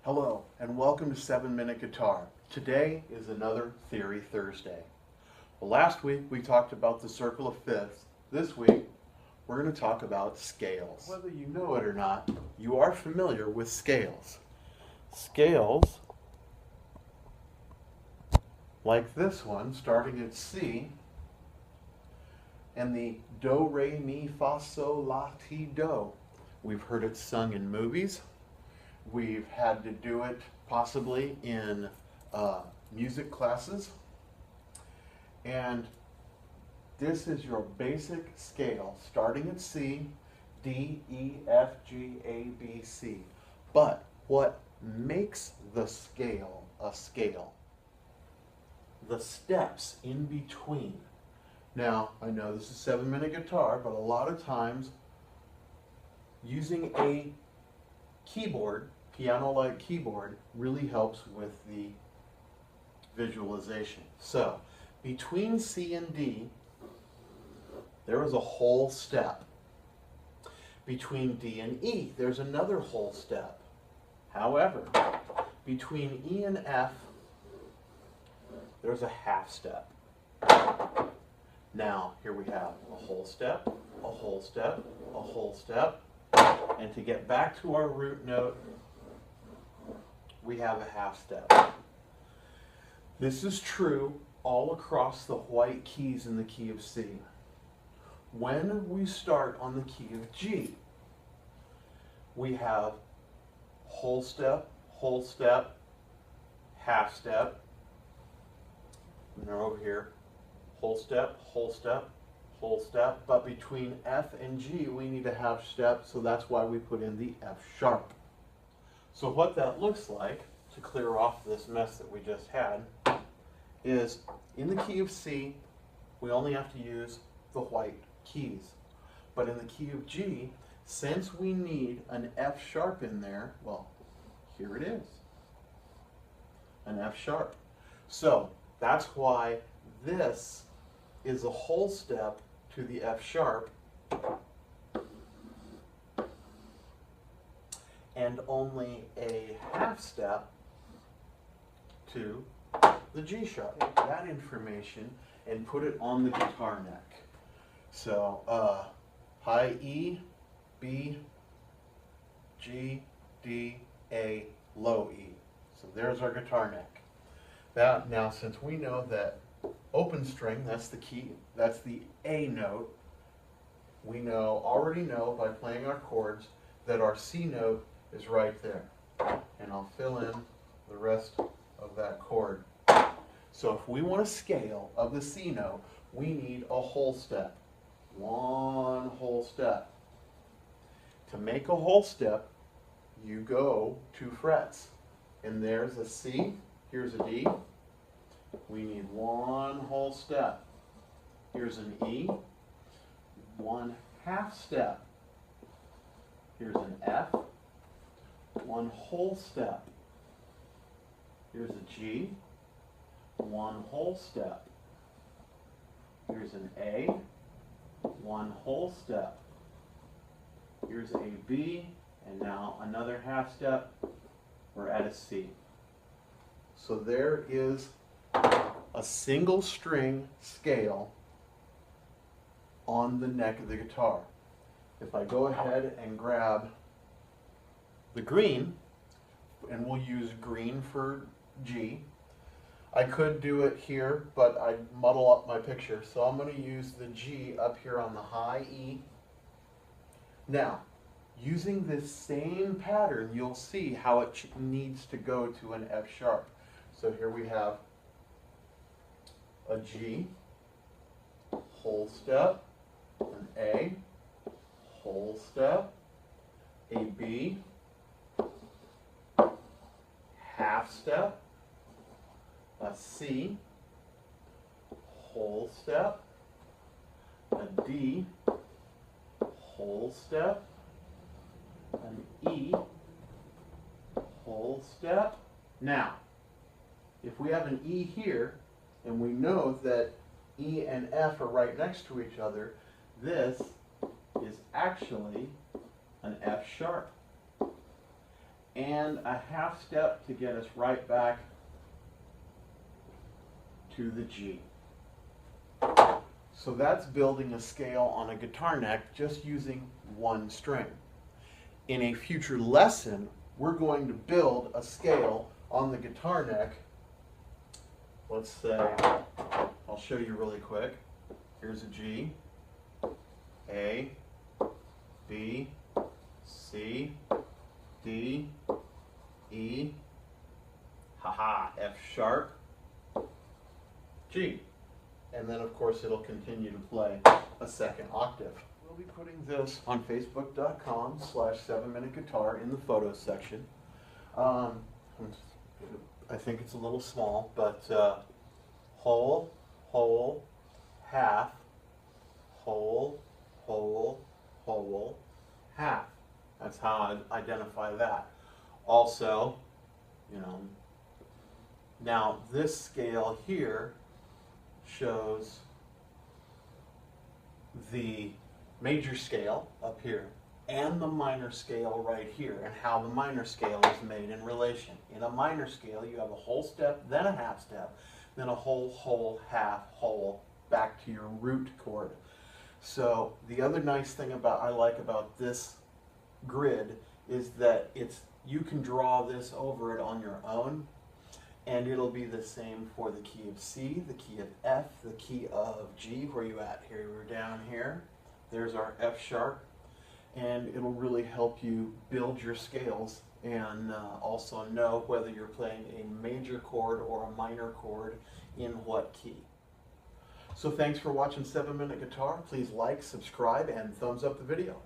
Hello, and welcome to 7-Minute Guitar. Today is another Theory Thursday. Well, last week we talked about the circle of fifths. This week we're going to talk about scales. Whether you know it or not, you are familiar with scales. Scales, like this one, starting at C, and the do, re, mi, fa, sol, la, ti, do. We've heard it sung in movies. We've had to do it possibly in music classes. And this is your basic scale, starting at C, D, E, F, G, A, B, C. But what makes the scale a scale? The steps in between. Now, I know this is 7-Minute Guitar, but a lot of times using a keyboard, piano-like keyboard, really helps with the visualization. So, between C and D, there is a whole step. Between D and E, there's another whole step. However, between E and F, there's a half step. Now, here we have a whole step, a whole step, a whole step, and to get back to our root note, we have a half step. This is true all across the white keys in the key of C. When we start on the key of G, we have whole step, half step, and they're over here, whole step, whole step, whole step, but between F and G we need a half step, so that's why we put in the F sharp. So what that looks like, to clear off this mess that we just had, is in the key of C, we only have to use the white keys. But in the key of G, since we need an F sharp in there, well, here it is, an F sharp. So that's why this is a whole step to the F sharp and only a half step to the G sharp. Take that information and put it on the guitar neck. So high E, B, G, D, A, low E. So there's our guitar neck. Now since we know that open string, that's the key, that's the A note, we already know by playing our chords that our C note is right there. And I'll fill in the rest of that chord. So if we want a scale of the C note, we need a whole step. One whole step. To make a whole step, you go 2 frets. And there's a C, here's a D. We need one whole step. Here's an E, one half step. Here's an F, one whole step. Here's a G, one whole step. Here's an A, one whole step. Here's a B, and now another half step. We're at a C. So there is a single string scale on the neck of the guitar. If I go ahead and grab the green, and we'll use green for G, I could do it here, but I'd muddle up my picture, so I'm going to use the G up here on the high E. Now, using this same pattern, you'll see how it needs to go to an F sharp. So here we have a G, whole step, an A, whole step, a B, half step, a C, whole step, a D, whole step, an E, whole step. Now, if we have an E here, and we know that E and F are right next to each other, this is actually an F sharp. and a half step to get us right back to the G. So that's building a scale on a guitar neck just using one string. In a future lesson, we're going to build a scale on the guitar neck. Let's say, I'll show you really quick. Here's a G, A, B, C, D, E, F sharp, G. And then of course it'll continue to play a second octave. We'll be putting this on facebook.com/7minuteguitar in the photos section. I think it's a little small, but whole, whole, half, whole, whole, whole, half. That's how I identify that. Also, you know, now this scale here shows the major scale up here and the minor scale right here, and how the minor scale is made in relation. In a minor scale, you have a whole step, then a half step, then a whole, whole, half, whole, back to your root chord. So the other nice thing I like about this grid is that you can draw this over it on your own, and it'll be the same for the key of C, the key of F, the key of G. Where you at? Here, we're down here. There's our F sharp, and it'll really help you build your scales and also know whether you're playing a major chord or a minor chord in what key. So thanks for watching 7 Minute Guitar. Please like, subscribe, and thumbs up the video.